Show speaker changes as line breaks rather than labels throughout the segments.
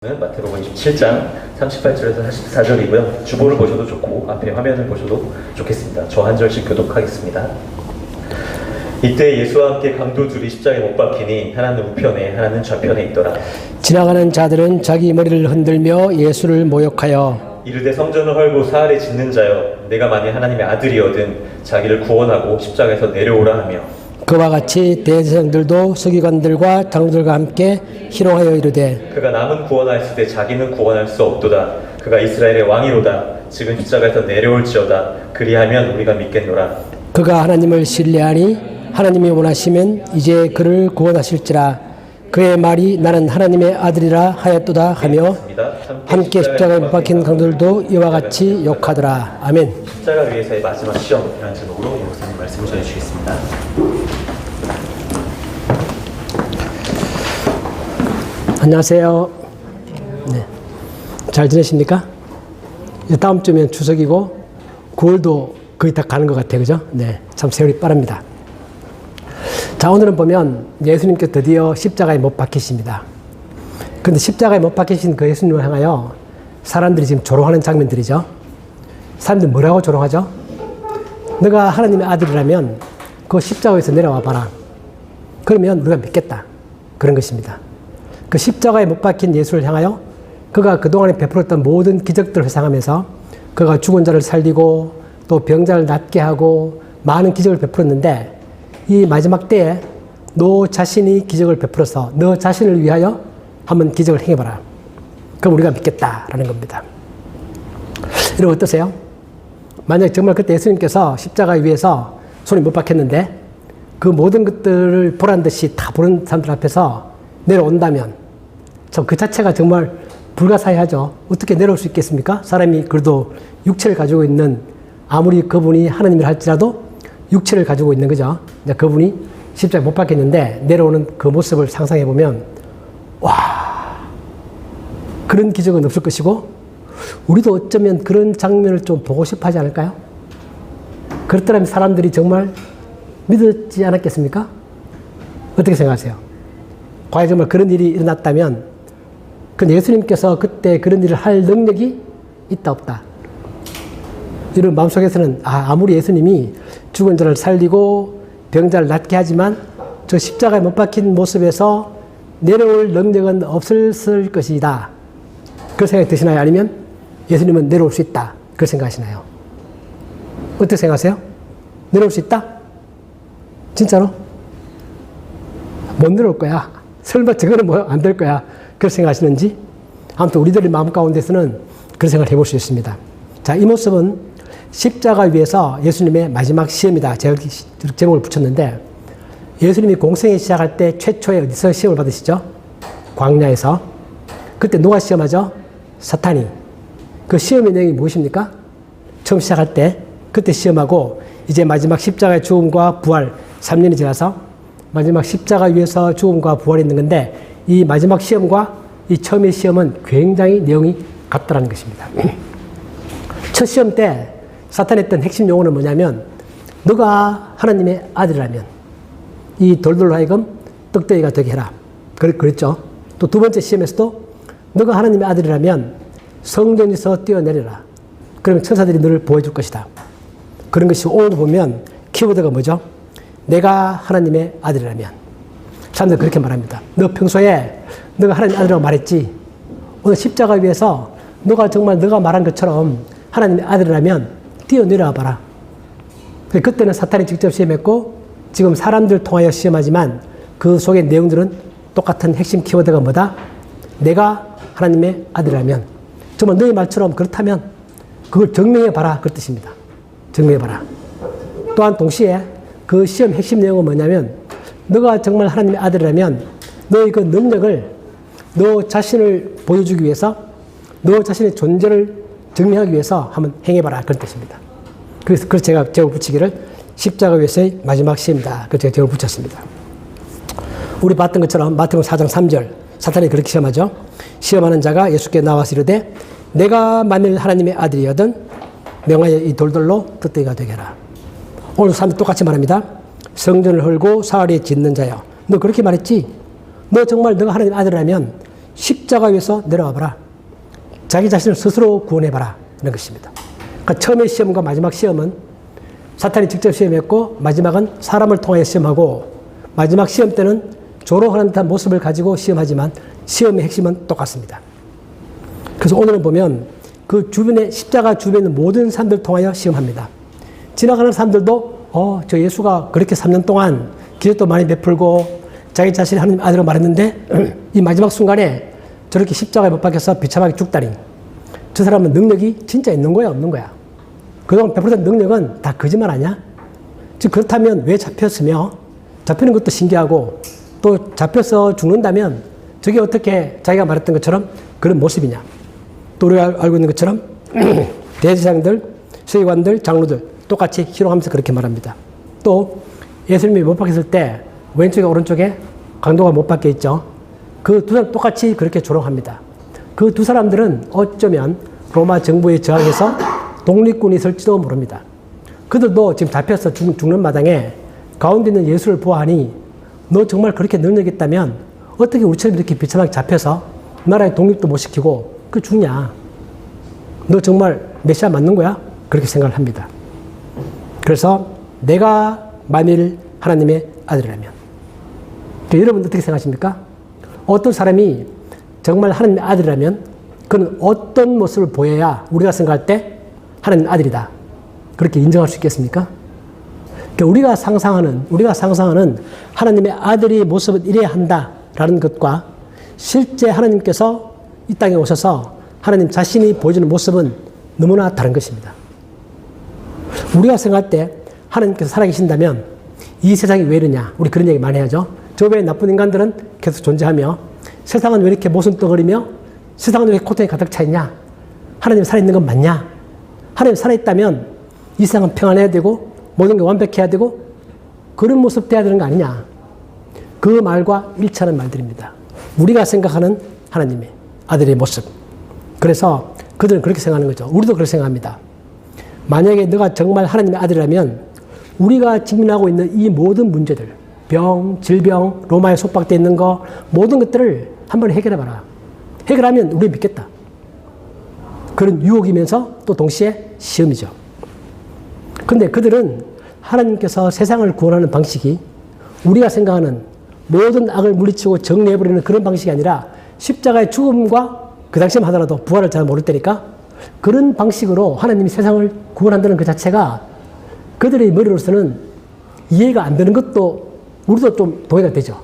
마태복음 27장 38절에서 44절이고요. 주보를 보셔도 좋고 앞에 화면을 보셔도 좋겠습니다. 저 한 절씩 교독하겠습니다. 이때 예수와 함께 강도 둘이 십자가에 못 박히니 하나는 우편에 하나는 좌편에 있더라.
지나가는 자들은 자기 머리를 흔들며 예수를 모욕하여
이르되 성전을 헐고 사흘에 짓는 자여, 내가 만일 하나님의 아들이거든 자기를 구원하고 십자가에서 내려오라 하며,
그와 같이 대제사장들도 서기관들과 장로들과 함께 희롱하여 이르되
그가 남은 구원하였을 때 자기는 구원할 수 없도다. 그가 이스라엘의 왕이로다. 지금 십자가에서 내려올지어다. 그리하면 우리가 믿겠노라.
그가 하나님을 신뢰하니 하나님이 원하시면 이제 그를 구원하실지라. 그의 말이 나는 하나님의 아들이라 하였도다 하며 함께 십자가에 못 박힌 강도들도 이와 같이 욕하더라. 아멘.
십자가 위에서의 마지막 시험이라는 제목으로 목사님 말씀을 전해주시겠습니다.
안녕하세요. 네. 잘 지내십니까? 이제 다음 주면 추석이고 9월도 거의 다 가는 것 같아요. 그죠? 네. 참 세월이 빠릅니다. 자, 오늘은 보면 예수님께서 드디어 십자가에 못 박히십니다. 그런데 십자가에 못 박히신 그 예수님을 향하여 사람들이 지금 조롱하는 장면들이죠. 사람들이 뭐라고 조롱하죠? 너가 하나님의 아들이라면 그 십자가에서 내려와 봐라. 그러면 우리가 믿겠다. 그런 것입니다. 그 십자가에 못 박힌 예수를 향하여 그가 그동안에 베풀었던 모든 기적들을 회상하면서 그가 죽은 자를 살리고 또 병자를 낫게 하고 많은 기적을 베풀었는데, 이 마지막 때에 너 자신이 기적을 베풀어서 너 자신을 위하여 한번 기적을 행해봐라. 그럼 우리가 믿겠다라는 겁니다. 여러분 어떠세요? 만약 정말 그때 예수님께서 십자가 위에서 손이 못 박혔는데 그 모든 것들을 보란 듯이 다 보는 사람들 앞에서 내려온다면 참 그 자체가 정말 불가사의하죠. 어떻게 내려올 수 있겠습니까? 사람이 그래도 육체를 가지고 있는, 아무리 그분이 하나님을 할지라도 육체를 가지고 있는 거죠. 그분이 십자가에 못 박혔는데 내려오는 그 모습을 상상해 보면, 와, 그런 기적은 없을 것이고 우리도 어쩌면 그런 장면을 좀 보고 싶어 하지 않을까요? 그렇다면 사람들이 정말 믿었지 않았겠습니까? 어떻게 생각하세요? 과연 정말 그런 일이 일어났다면 그 예수님께서 그때 그런 일을 할 능력이 있다 없다? 이런 마음속에서는 아무리 예수님이 죽은 자를 살리고 병자를 낫게 하지만 저 십자가에 못 박힌 모습에서 내려올 능력은 없을 것이다. 그런 생각이 드시나요? 아니면 예수님은 내려올 수 있다. 그런 생각하시나요? 어떻게 생각하세요? 내려올 수 있다? 진짜로? 못 내려올 거야. 설마 저거는 뭐 안 될 거야. 그렇게 생각하시는지? 아무튼 우리들의 마음 가운데서는 그런 생각을 해볼 수 있습니다. 자, 이 모습은 십자가 위에서 예수님의 마지막 시험이다. 제가 제목을 붙였는데, 예수님이 공생에 시작할 때 최초에 어디서 시험을 받으시죠? 광야에서. 그때 누가 시험하죠? 사탄이. 그 시험의 내용이 무엇입니까? 처음 시작할 때 그때 시험하고, 이제 마지막 십자가의 죽음과 부활 3년이 지나서 마지막 십자가 위에서 죽음과 부활이 있는 건데, 이 마지막 시험과 이 처음의 시험은 굉장히 내용이 같다는 것입니다. 첫 시험 때 사탄이 했던 핵심 용어는 뭐냐면, 너가 하나님의 아들이라면 이 돌들로 하여금 떡덩이가 되게 해라. 그랬죠. 또 두 번째 시험에서도 너가 하나님의 아들이라면 성전에서 뛰어내려라. 그러면 천사들이 너를 보호해줄 것이다. 그런 것이 오늘 보면 키워드가 뭐죠? 내가 하나님의 아들이라면. 사람들 그렇게 말합니다. 너 평소에 너가 하나님 아들이라고 말했지? 오늘 십자가 위에서 너가 정말 너가 말한 것처럼 하나님의 아들이라면 뛰어내려와 봐라. 그때는 사탄이 직접 시험했고, 지금 사람들 통하여 시험하지만 그 속의 내용들은 똑같은 핵심 키워드가 뭐다? 내가 하나님의 아들이라면. 정말 너의 말처럼 그렇다면 그걸 증명해 봐라. 그 뜻입니다. 증명해 봐라. 또한 동시에 그 시험 핵심 내용은 뭐냐면, 너가 정말 하나님의 아들이라면 너의 그 능력을 너 자신을 보여주기 위해서, 너 자신의 존재를 증명하기 위해서 한번 행해봐라. 그런 뜻입니다. 그래서 제가 제목을 붙이기를 십자가 위에서의 마지막 시험이다. 그래서 제가 제목을 붙였습니다. 우리 봤던 것처럼 마태복음 4장 3절 사탄이 그렇게 시험하죠. 시험하는 자가 예수께 나와서 이르되 내가 만일 하나님의 아들이거든 명하여 이 돌들로 떡덩이가 되게 하라. 오늘 사람들이 똑같이 말합니다. 성전을 헐고 사흘에 짓는 자여. 너 그렇게 말했지? 너 정말 너가 하나님의 아들이라면 십자가 위에서 내려와 봐라. 자기 자신을 스스로 구원해봐라. 이런 것입니다. 그러니까 처음의 시험과 마지막 시험은 사탄이 직접 시험했고, 마지막은 사람을 통하여 시험하고, 마지막 시험 때는 조롱하는 듯한 모습을 가지고 시험하지만 시험의 핵심은 똑같습니다. 그래서 오늘은 보면 그 주변에, 십자가 주변에 있는 모든 사람들 통하여 시험합니다. 지나가는 사람들도 저 예수가 그렇게 3년 동안 기적도 많이 베풀고 자기 자신이 하나님 아들로 말했는데 이 마지막 순간에 저렇게 십자가에 못 박혀서 비참하게 죽다니, 저 사람은 능력이 진짜 있는 거야 없는 거야? 그동안 베풀었던 능력은 다 거짓말 아니야? 즉 그렇다면 왜 잡혔으며, 잡히는 것도 신기하고 또 잡혀서 죽는다면 저게 어떻게 자기가 말했던 것처럼 그런 모습이냐? 또 우리가 알고 있는 것처럼 대제사장들, 서기관들, 장로들 똑같이 희롱하면서 그렇게 말합니다. 또 예수님이 못 박혔을 때 왼쪽에 오른쪽에 강도가 못 박혀 있죠. 그 두 사람 똑같이 그렇게 조롱합니다. 그 두 사람들은 어쩌면 로마 정부에 저항해서 독립군이 있을지도 모릅니다. 그들도 지금 잡혀서 죽는 마당에 가운데 있는 예수를 보아하니, 너 정말 그렇게 능력 있다면 어떻게 우리처럼 이렇게 비참하게 잡혀서 나라의 독립도 못 시키고 그 죽냐? 너 정말 메시아 맞는 거야? 그렇게 생각을 합니다. 그래서 내가 만일 하나님의 아들이라면, 여러분 어떻게 생각하십니까? 어떤 사람이 정말 하나님의 아들이라면 그는 어떤 모습을 보여야 우리가 생각할 때 하나님 아들이다, 그렇게 인정할 수 있겠습니까? 그러니까 우리가 상상하는 하나님의 아들의 모습은 이래야 한다라는 것과 실제 하나님께서 이 땅에 오셔서 하나님 자신이 보여주는 모습은 너무나 다른 것입니다. 우리가 생각할 때 하나님께서 살아계신다면 이 세상이 왜 이러냐, 우리 그런 얘기 많이 하죠. 저 외에 나쁜 인간들은 계속 존재하며 세상은 왜 이렇게 모순떡거리며 세상은 왜 고통이 가득 차 있냐? 하나님 살아있는 건 맞냐? 하나님 살아있다면 이 세상은 평안해야 되고 모든 게 완벽해야 되고 그런 모습 돼야 되는 거 아니냐? 그 말과 일치하는 말들입니다. 우리가 생각하는 하나님의 아들의 모습. 그래서 그들은 그렇게 생각하는 거죠. 우리도 그렇게 생각합니다. 만약에 너가 정말 하나님의 아들이라면 우리가 직면하고 있는 이 모든 문제들, 병, 질병, 로마에 속박되어 있는 거, 모든 것들을 한번 해결해봐라. 해결하면 우리 믿겠다. 그런 유혹이면서 또 동시에 시험이죠. 그런데 그들은 하나님께서 세상을 구원하는 방식이 우리가 생각하는 모든 악을 물리치고 정리해버리는 그런 방식이 아니라 십자가의 죽음과 그 당시만 하더라도 부활을 잘 모를 때니까 그런 방식으로 하나님이 세상을 구원한다는 그 자체가 그들의 머리로서는 이해가 안 되는 것도 우리도 좀 동의가 되죠.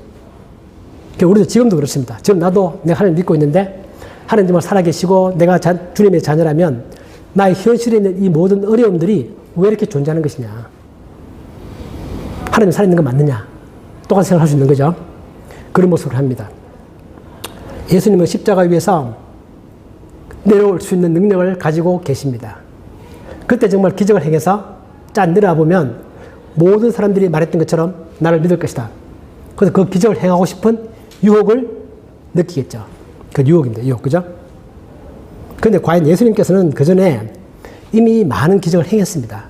우리도 지금도 그렇습니다. 지금 나도 내가 하나님 믿고 있는데 하나님 정말 살아계시고 내가 주님의 자녀라면 나의 현실에 있는 이 모든 어려움들이 왜 이렇게 존재하는 것이냐. 하나님 살아있는 거 맞느냐. 똑같이 생각할 수 있는 거죠. 그런 모습을 합니다. 예수님은 십자가 위에서 내려올 수 있는 능력을 가지고 계십니다. 그때 정말 기적을 행해서 짠 내려와 보면 모든 사람들이 말했던 것처럼 나를 믿을 것이다. 그래서 그 기적을 행하고 싶은 유혹을 느끼겠죠. 그 유혹입니다. 유혹, 그죠? 그런데 과연 예수님께서는 그 전에 이미 많은 기적을 행했습니다.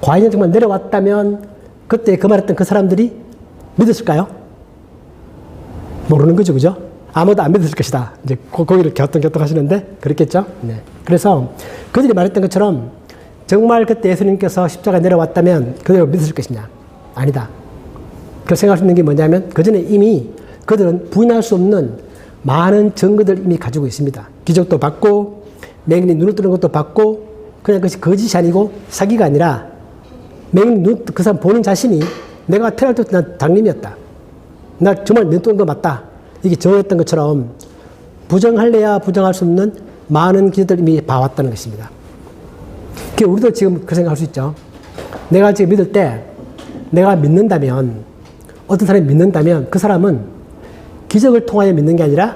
과연 정말 내려왔다면 그때 그 말했던 그 사람들이 믿었을까요? 모르는 거죠, 그죠? 아무도 안 믿었을 것이다. 이제 거기를 갸우뚱갸우뚱 하시는데 그렇겠죠? 네. 그래서 그들이 말했던 것처럼 정말 그때 예수님께서 십자가에 내려왔다면 그들을 믿었을 것이냐? 아니다. 그 생각할 수 있는 게 뭐냐면 그 전에 이미 그들은 부인할 수 없는 많은 증거들을 이미 가지고 있습니다. 기적도 받고 맹인이 눈을 뜨는 것도 받고 그냥 그것이 거짓이 아니고 사기가 아니라 맹인 그 사람 보는 자신이 내가 태어날 때부터 난 장님이었다. 나 정말 눈 뜨는 거 맞다. 이게 정했던 것처럼 부정할래야 부정할 수 없는 많은 기적들을 이미 봐왔다는 것입니다. 우리도 지금 그 생각할 수 있죠. 내가 지금 믿을 때 내가 믿는다면 어떤 사람이 믿는다면 그 사람은 기적을 통하여 믿는 게 아니라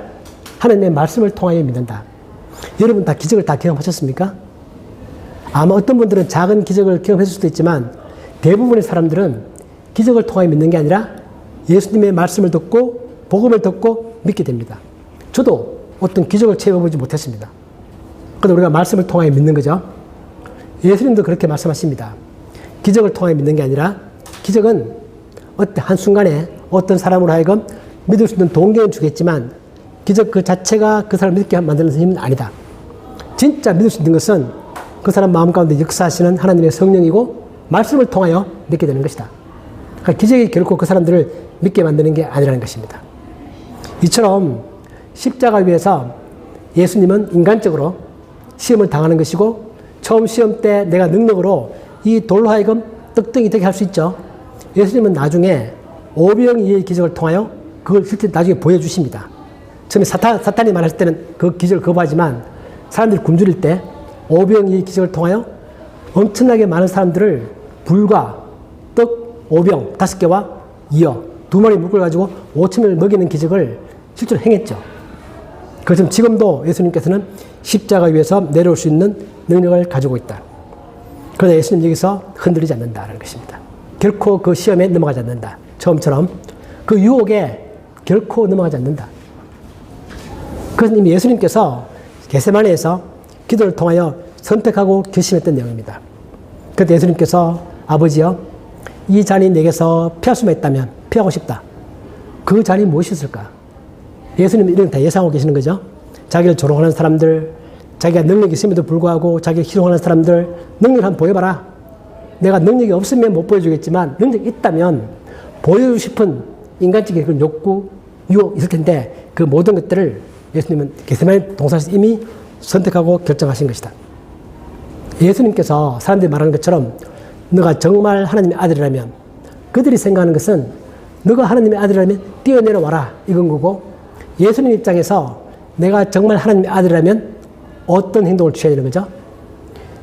하나님의 말씀을 통하여 믿는다. 여러분 다 기적을 다 경험하셨습니까? 아마 어떤 분들은 작은 기적을 경험했을 수도 있지만 대부분의 사람들은 기적을 통하여 믿는 게 아니라 예수님의 말씀을 듣고 복음을 듣고 믿게 됩니다. 저도 어떤 기적을 체험해보지 못했습니다. 그런데 우리가 말씀을 통하여 믿는 거죠. 예수님도 그렇게 말씀하십니다. 기적을 통하여 믿는 게 아니라 기적은 한순간에 어떤 사람으로 하여금 믿을 수 있는 동기는 주겠지만 기적 그 자체가 그 사람을 믿게 만드는 힘은 아니다. 진짜 믿을 수 있는 것은 그 사람 마음 가운데 역사하시는 하나님의 성령이고 말씀을 통하여 믿게 되는 것이다. 그러니까 기적이 결코 그 사람들을 믿게 만드는 게 아니라는 것입니다. 이처럼 십자가 위에서 예수님은 인간적으로 시험을 당하는 것이고 처음 시험 때 내가 능력으로 이 돌로 하여금 떡덩이 되게 할 수 있죠. 예수님은 나중에 오병이의 기적을 통하여 그걸 실제 나중에 보여주십니다. 처음에 사탄이 말할 때는 그 기적을 거부하지만 사람들이 굶주릴 때 오병이의 기적을 통하여 엄청나게 많은 사람들을 불과 떡 5병 5개와 이어 2마리 물고를 가지고 5,000명을 먹이는 기적을 실제로 행했죠. 그래서 지금도 예수님께서는 십자가 위에서 내려올 수 있는 능력을 가지고 있다. 그러나 예수님 여기서 흔들리지 않는다는 것입니다. 결코 그 시험에 넘어가지 않는다. 처음처럼 그 유혹에 결코 넘어가지 않는다. 그것은 이미 예수님께서 겟세마네에서 기도를 통하여 선택하고 결심했던 내용입니다. 그때 예수님께서 아버지여 이 잔이 내게서 피할 수만 있다면 피하고 싶다. 그 잔이 무엇이었을까? 예수님은 이런 다 예상하고 계시는 거죠. 자기를 조롱하는 사람들, 자기가 능력이 있음에도 불구하고 자기를 희롱하는 사람들 능력을 한번 보여봐라. 내가 능력이 없으면 못 보여주겠지만 능력이 있다면 보여주고 싶은 인간적인 그런 욕구, 유혹 있을 텐데 그 모든 것들을 예수님은 겟세마네 동산에서 이미 선택하고 결정하신 것이다. 예수님께서 사람들이 말하는 것처럼 너가 정말 하나님의 아들이라면 그들이 생각하는 것은 너가 하나님의 아들이라면 뛰어내려와라 이건 거고 예수님 입장에서 내가 정말 하나님의 아들이라면 어떤 행동을 취해야 되는 거죠?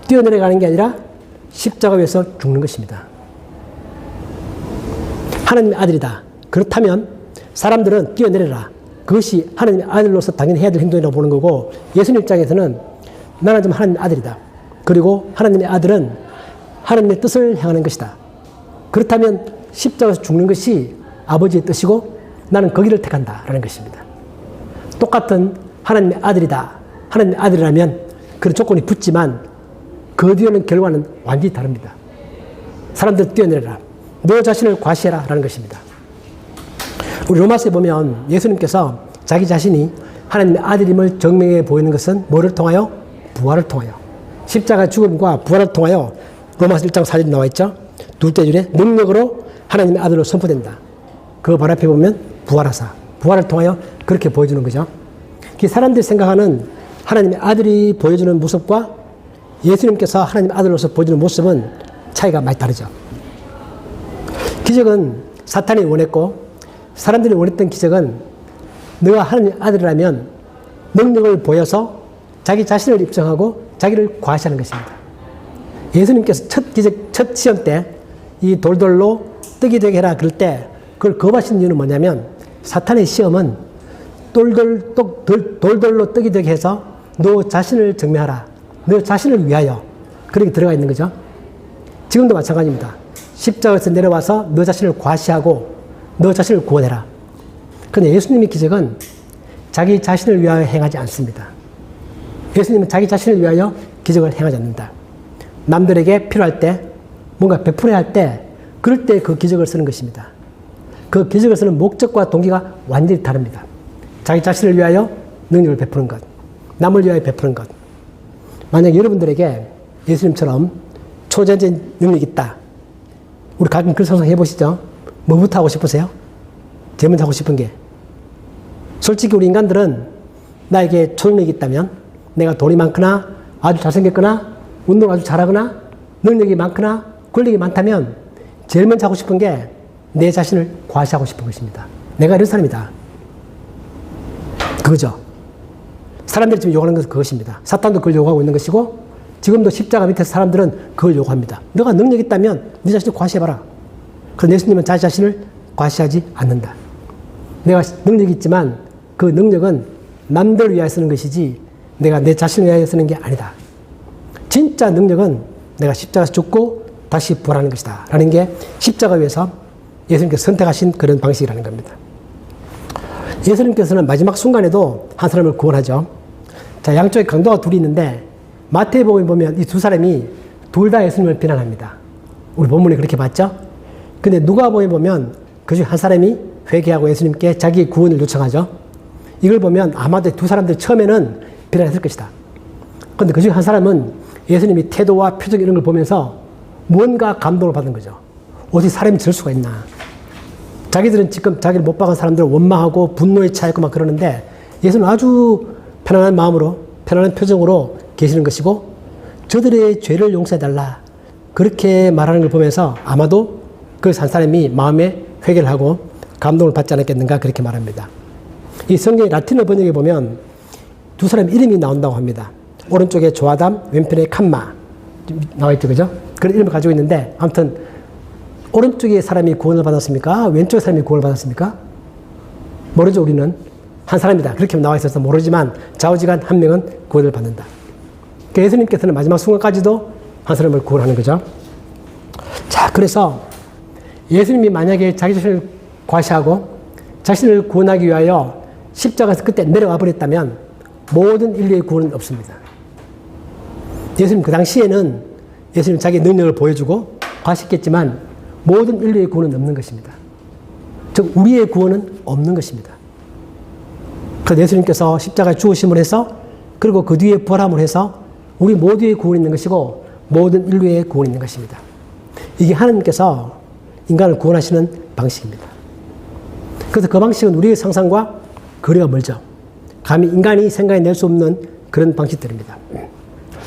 뛰어내려가는 게 아니라 십자가 위에서 죽는 것입니다. 하나님의 아들이다. 그렇다면 사람들은 뛰어내려라. 그것이 하나님의 아들로서 당연히 해야 될 행동이라고 보는 거고 예수님 입장에서는 나는 좀 하나님의 아들이다. 그리고 하나님의 아들은 하나님의 뜻을 행하는 것이다. 그렇다면 십자가에서 죽는 것이 아버지의 뜻이고 나는 거기를 택한다 라는 것입니다. 똑같은 하나님의 아들이다. 하나님의 아들이라면 그런 조건이 붙지만 그 뒤에는 결과는 완전히 다릅니다. 사람들 뛰어내려라. 너 자신을 과시해라 라는 것입니다. 우리 로마서에 보면 예수님께서 자기 자신이 하나님의 아들임을 증명해 보이는 것은 뭐를 통하여? 부활을 통하여. 십자가 죽음과 부활을 통하여 로마서 1장 4절에 나와 있죠. 둘째 줄에 능력으로 하나님의 아들로 선포된다. 그 바로 앞에 보면 부활하사. 부활을 통하여 그렇게 보여주는 거죠. 사람들이 생각하는 하나님의 아들이 보여주는 모습과 예수님께서 하나님의 아들로서 보여주는 모습은 차이가 많이 다르죠. 기적은 사탄이 원했고 사람들이 원했던 기적은 너가 하나님의 아들이라면 능력을 보여서 자기 자신을 입증하고 자기를 과시하는 것입니다. 예수님께서 첫 기적, 첫 시험 때 이 돌돌로 떡이 되게 해라 그럴 때 그걸 거부하신 이유는 뭐냐면 사탄의 시험은 돌돌로 떡이 되게 해서 너 자신을 증명하라. 너 자신을 위하여 그렇게 들어가 있는 거죠. 지금도 마찬가지입니다. 십자가에서 내려와서 너 자신을 과시하고 너 자신을 구원해라. 그런데 예수님의 기적은 자기 자신을 위하여 행하지 않습니다. 예수님은 자기 자신을 위하여 기적을 행하지 않는다. 남들에게 필요할 때 뭔가 베풀어야 할 때 그럴 때 그 기적을 쓰는 것입니다. 그 기적을 쓰는 목적과 동기가 완전히 다릅니다. 자기 자신을 위하여 능력을 베푸는 것, 남을 위하여 베푸는 것. 만약 여러분들에게 예수님처럼 초자연적인 능력이 있다. 우리 가끔 그런 상상 해보시죠. 뭐부터 하고 싶으세요? 제일 먼저 하고 싶은 게. 솔직히 우리 인간들은 나에게 초능력이 있다면 내가 돈이 많거나 아주 잘생겼거나 운동을 아주 잘하거나 능력이 많거나 권력이 많다면 제일 먼저 하고 싶은 게 내 자신을 과시하고 싶은 것입니다. 내가 이런 사람이다. 그거죠. 사람들이 지금 요구하는 것은 그것입니다. 사탄도 그걸 요구하고 있는 것이고 지금도 십자가 밑에서 사람들은 그걸 요구합니다. 너가 능력이 있다면 네 자신을 과시해봐라. 그런데 예수님은 자기 자신을 과시하지 않는다. 내가 능력이 있지만 그 능력은 남들을 위하여 쓰는 것이지 내가 내 자신을 위하여 쓰는 게 아니다. 진짜 능력은 내가 십자가에서 죽고 다시 부활하는 것이다. 라는 게 십자가 위에서 예수님께서 선택하신 그런 방식이라는 겁니다. 예수님께서는 마지막 순간에도 한 사람을 구원하죠. 자, 양쪽에 강도가 둘이 있는데 마태복음에 보면 이 두 사람이 둘 다 예수님을 비난합니다. 우리 본문에 그렇게 봤죠? 근데 누가복음에 보면 그 중에 한 사람이 회개하고 예수님께 자기의 구원을 요청하죠. 이걸 보면 아마도 두 사람들이 처음에는 비난했을 것이다. 그런데 그중에 한 사람은 예수님이 태도와 표정 이런 걸 보면서 뭔가 감동을 받은 거죠. 어떻게 사람이 저럴 수가 있나. 자기들은 지금 자기를 못 박은 사람들을 원망하고 분노에 차있고 막 그러는데 예수는 아주 편안한 마음으로 편안한 표정으로 계시는 것이고 저들의 죄를 용서해달라 그렇게 말하는 걸 보면서 아마도 그 한 사람이 마음에 회개를 하고 감동을 받지 않았겠는가 그렇게 말합니다. 이 성경의 라틴어 번역에 보면 두 사람 이름이 나온다고 합니다. 오른쪽에 조아담, 왼편에 칸마 나와 있죠, 그죠? 그런 이름을 가지고 있는데 아무튼 오른쪽에 사람이 구원을 받았습니까? 왼쪽에 사람이 구원을 받았습니까? 모르죠, 우리는. 한 사람이다. 그렇게 나와 있어서 모르지만 좌우지간 한 명은 구원을 받는다. 그러니까 예수님께서는 마지막 순간까지도 한 사람을 구원하는 거죠. 자, 그래서 예수님이 만약에 자기 자신을 과시하고 자신을 구원하기 위하여 십자가에서 그때 내려와 버렸다면 모든 인류의 구원은 없습니다. 예수님 그 당시에는 예수님 자기 능력을 보여주고 과시했겠지만 모든 인류의 구원은 없는 것입니다. 즉 우리의 구원은 없는 것입니다. 그래서 예수님께서 십자가에 죽으심을 해서 그리고 그 뒤에 부활함을 해서 우리 모두의 구원이 있는 것이고 모든 인류의 구원이 있는 것입니다. 이게 하나님께서 인간을 구원하시는 방식입니다. 그래서 그 방식은 우리의 상상과 거리가 멀죠. 감히 인간이 생각해낼 수 없는 그런 방식들입니다.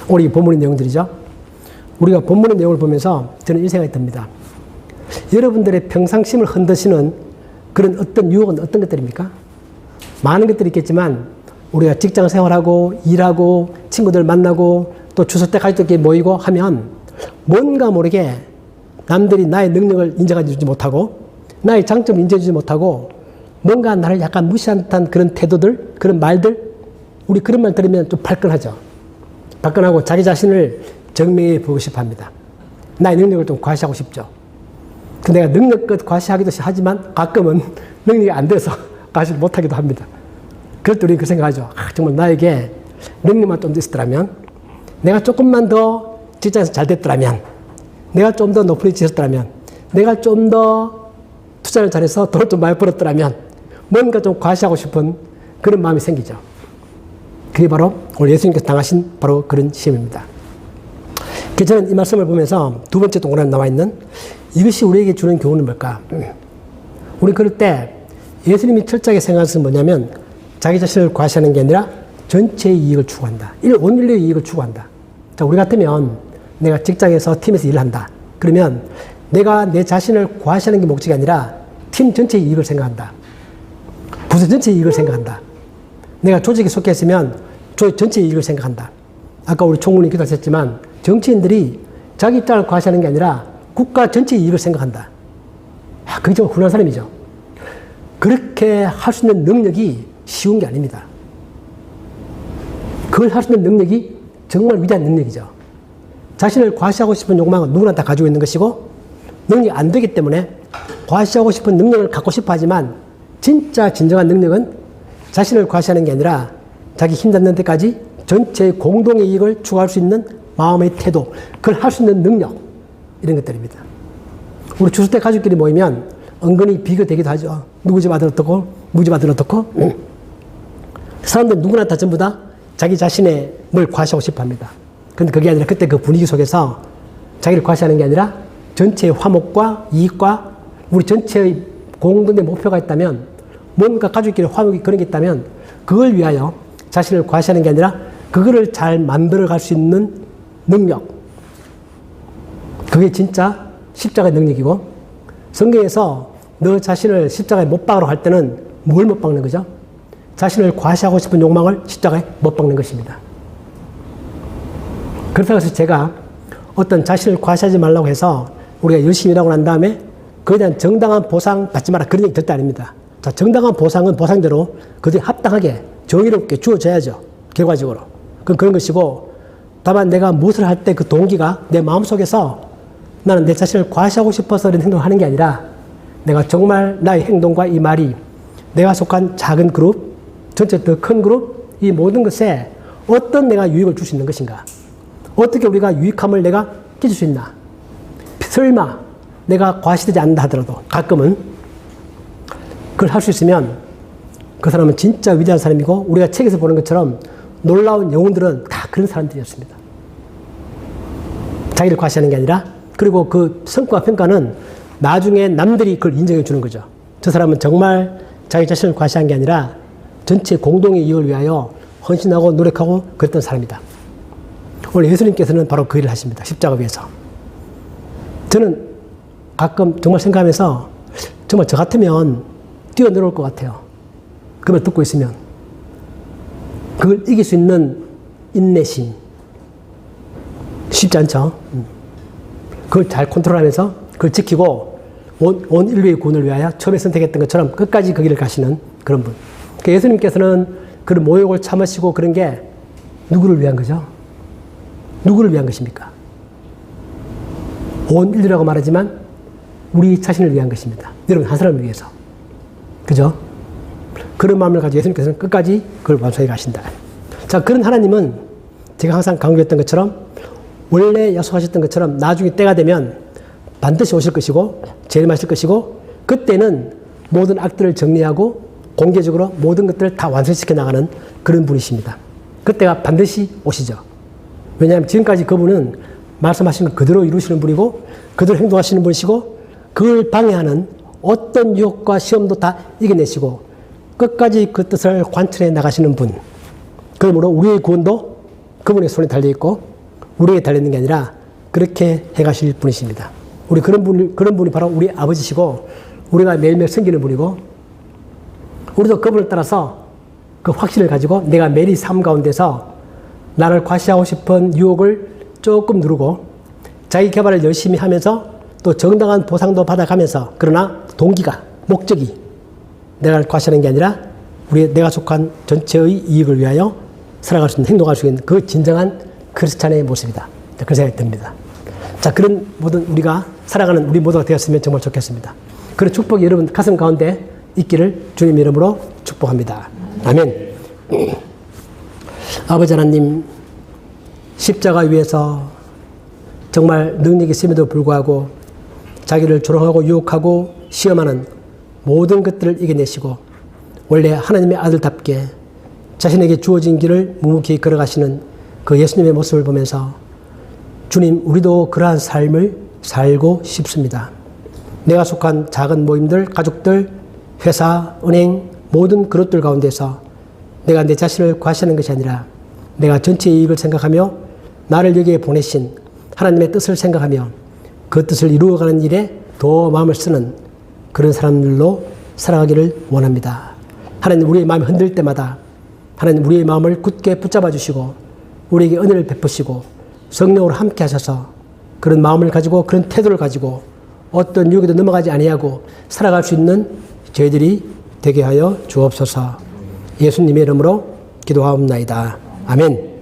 오늘 이 본문의 내용들이죠. 우리가 본문의 내용을 보면서 저는 이 생각이 듭니다. 여러분들의 평상심을 흔드시는 그런 어떤 유혹은 어떤 것들입니까? 많은 것들이 있겠지만 우리가 직장 생활하고 일하고 친구들 만나고 또 추석 때 가족들끼리 모이고 하면 뭔가 모르게 남들이 나의 능력을 인정해주지 못하고 나의 장점을 인정해주지 못하고 뭔가 나를 약간 무시한 듯한 그런 태도들, 그런 말들, 우리 그런 말 들으면 좀 발끈하죠. 발끈하고 자기 자신을 증명해 보고 싶어 합니다. 나의 능력을 좀 과시하고 싶죠. 내가 능력껏 과시하기도 하지만 가끔은 능력이 안 돼서 과시 못하기도 합니다. 그럴 때 우리는 그 생각하죠. 정말 나에게 능력만 좀 있었더라면, 내가 조금만 더 직장에서 잘 됐더라면, 내가 좀 더 높은 위치에 있었더라면, 내가 좀 더 투자를 잘해서 돈을 좀 많이 벌었더라면 뭔가 좀 과시하고 싶은 그런 마음이 생기죠. 그게 바로 오늘 예수님께서 당하신 바로 그런 시험입니다. 그래서 저는 이 말씀을 보면서 두 번째 동그라미 나와 있는 이것이 우리에게 주는 교훈은 뭘까? 우리 그럴 때 예수님이 철저하게 생각하는 것은 뭐냐면 자기 자신을 과시하는 게 아니라 전체의 이익을 추구한다. 온 인류의 이익을 추구한다. 자, 우리 같으면 내가 직장에서 팀에서 일을 한다. 그러면 내가 내 자신을 과시하는 게 목적이 아니라 팀 전체의 이익을 생각한다. 부서 전체의 이익을 생각한다. 내가 조직에 속해 있으면 조직 전체의 이익을 생각한다. 아까 우리 총무님 기도하셨지만 정치인들이 자기 입장을 과시하는 게 아니라 국가 전체의 이익을 생각한다. 그게 좀 훌륭한 사람이죠. 그렇게 할 수 있는 능력이 쉬운 게 아닙니다. 그걸 할 수 있는 능력이 정말 위대한 능력이죠. 자신을 과시하고 싶은 욕망은 누구나 다 가지고 있는 것이고 능력이 안 되기 때문에 과시하고 싶은 능력을 갖고 싶어 하지만 진짜 진정한 능력은 자신을 과시하는 게 아니라 자기 힘 닿는 데까지 전체의 공동의 이익을 추구할 수 있는 마음의 태도, 그걸 할 수 있는 능력, 이런 것들입니다. 우리 추수 때 가족끼리 모이면 은근히 비교되기도 하죠. 누구 집 아들 어떻고, 누구 집 아들 어떻고. 사람들 누구나 다 전부 다 자기 자신의 뭘 과시하고 싶어 합니다. 근데 그게 아니라 그때 그 분위기 속에서 자기를 과시하는 게 아니라 전체의 화목과 이익과 우리 전체의 공동의 목표가 있다면, 뭔가 가족끼리 화목이 그런 게 있다면 그걸 위하여 자신을 과시하는 게 아니라 그거를 잘 만들어 갈 수 있는 능력, 그게 진짜 십자가의 능력이고, 성경에서 너 자신을 십자가에 못 박으러 할 때는 뭘 못 박는 거죠? 자신을 과시하고 싶은 욕망을 십자가에 못 박는 것입니다. 그렇다고 해서 제가 어떤 자신을 과시하지 말라고 해서 우리가 열심히 일하고 난 다음에 그에 대한 정당한 보상 받지 마라, 그런 얘기 절대 아닙니다. 자, 정당한 보상은 보상대로 그들이 합당하게 정의롭게 주어져야죠. 결과적으로. 그런 것이고, 다만 내가 무엇을 할 때 그 동기가 내 마음속에서 나는 내 자신을 과시하고 싶어서 이런 행동을 하는 게 아니라 내가 정말 나의 행동과 이 말이 내가 속한 작은 그룹, 전체 더 큰 그룹, 이 모든 것에 어떤 내가 유익을 줄 수 있는 것인가, 어떻게 우리가 유익함을 내가 끼칠 수 있나. 설마 내가 과시되지 않는다 하더라도 가끔은 그걸 할 수 있으면 그 사람은 진짜 위대한 사람이고 우리가 책에서 보는 것처럼 놀라운 영웅들은 다 그런 사람들이었습니다. 자기를 과시하는 게 아니라 그리고 그 성과 평가는 나중에 남들이 그걸 인정해 주는 거죠. 저 사람은 정말 자기 자신을 과시한 게 아니라 전체 공동의 이익을 위하여 헌신하고 노력하고 그랬던 사람이다. 오늘 예수님께서는 바로 그 일을 하십니다. 십자가 위에서. 저는 가끔 정말 생각하면서 정말 저 같으면 뛰어내려올 것 같아요. 그 말 듣고 있으면. 그걸 이길 수 있는 인내심. 쉽지 않죠. 그걸 잘 컨트롤하면서 그걸 지키고 온 인류의 구원을 위하여 처음에 선택했던 것처럼 끝까지 그 길을 가시는 그런 분. 그러니까 예수님께서는 그런 모욕을 참으시고 그런 게 누구를 위한 거죠? 누구를 위한 것입니까? 온 인류라고 말하지만 우리 자신을 위한 것입니다. 여러분 한 사람을 위해서. 그죠? 그런 마음을 가지고 예수님께서는 끝까지 그걸 완수해 가신다. 자, 그런 하나님은 제가 항상 강조했던 것처럼 원래 약속하셨던 것처럼 나중에 때가 되면 반드시 오실 것이고 재림하실 것이고 그때는 모든 악들을 정리하고 공개적으로 모든 것들을 다 완성시켜 나가는 그런 분이십니다. 그때가 반드시 오시죠. 왜냐하면 지금까지 그분은 말씀하신 것 그대로 이루시는 분이고 그대로 행동하시는 분이시고 그걸 방해하는 어떤 유혹과 시험도 다 이겨내시고 끝까지 그 뜻을 관철해 나가시는 분. 그러므로 우리의 구원도 그분의 손에 달려있고 우리에게 달려있는 게 아니라 그렇게 해가실 분이십니다. 우리 그런 분이 바로 우리 아버지시고 우리가 매일매일 섬기는 분이고 우리도 그분을 따라서 그 확신을 가지고 내가 매일 이 삶 가운데서 나를 과시하고 싶은 유혹을 조금 누르고 자기 개발을 열심히 하면서 또 정당한 보상도 받아가면서 그러나 동기가 목적이 내가 과시하는 게 아니라 내가 속한 전체의 이익을 위하여 살아갈 수 있는 행동할 수 있는 그 진정한 크리스찬의 모습이다. 그런 생각이 듭니다. 자, 그런 모든 우리가 살아가는 우리 모두가 되었으면 정말 좋겠습니다. 그런 축복이 여러분 가슴 가운데 있기를 주님 이름으로 축복합니다. 아멘. 아버지 하나님, 십자가 위에서 정말 능력이 있음에도 불구하고 자기를 조롱하고 유혹하고 시험하는 모든 것들을 이겨내시고 원래 하나님의 아들답게 자신에게 주어진 길을 묵묵히 걸어가시는 그 예수님의 모습을 보면서 주님, 우리도 그러한 삶을 살고 싶습니다. 내가 속한 작은 모임들, 가족들, 회사, 은행, 모든 그릇들 가운데서 내가 내 자신을 과시하는 것이 아니라 내가 전체 이익을 생각하며 나를 여기에 보내신 하나님의 뜻을 생각하며 그 뜻을 이루어가는 일에 더 마음을 쓰는 그런 사람들로 살아가기를 원합니다. 하나님, 우리의 마음이 흔들 때마다 하나님 우리의 마음을 굳게 붙잡아 주시고 우리에게 은혜를 베푸시고 성령으로 함께 하셔서 그런 마음을 가지고 그런 태도를 가지고 어떤 유혹에도 넘어가지 아니하고 살아갈 수 있는 저희들이 되게 하여 주옵소서. 예수님의 이름으로 기도하옵나이다. 아멘.